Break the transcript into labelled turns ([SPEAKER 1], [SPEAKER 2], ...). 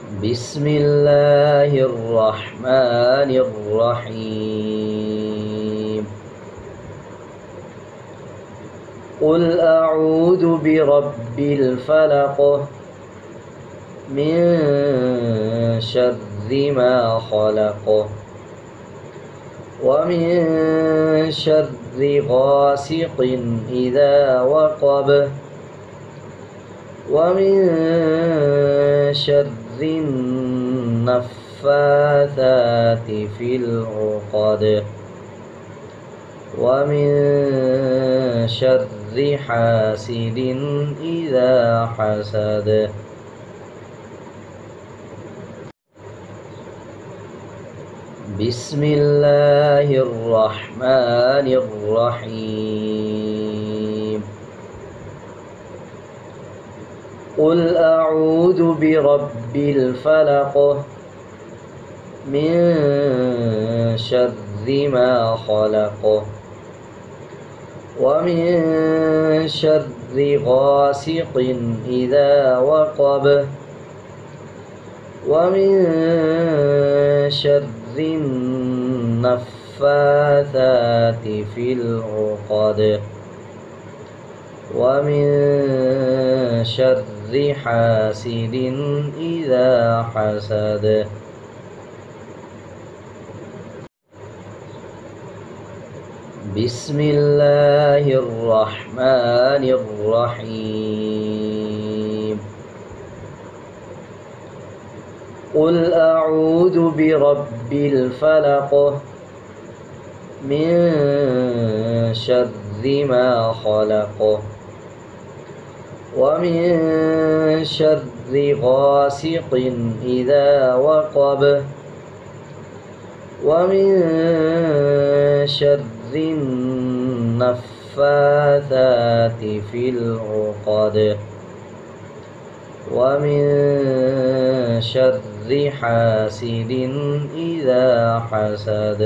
[SPEAKER 1] بسم الله الرحمن الرحيم. قل أعوذ برب الفلق من شر ما خلق ومن شر غاسق إذا وقب ومن شر النفاثات في العقد ومن شر حاسد إذا حسد. بسم الله الرحمن الرحيم. قل أعوذ برب الفلق من شر ما خلق ومن شر غاسق إذا وقب ومن شر النفاثات في العقد ومن شر حاسد إذا حسد. بسم الله الرحمن الرحيم. قل أعوذ برب الفلق من شر ما خلق ومن شر غاسق إذا وقب ومن شر النفاثات في العقد ومن شر حاسد إذا حسد.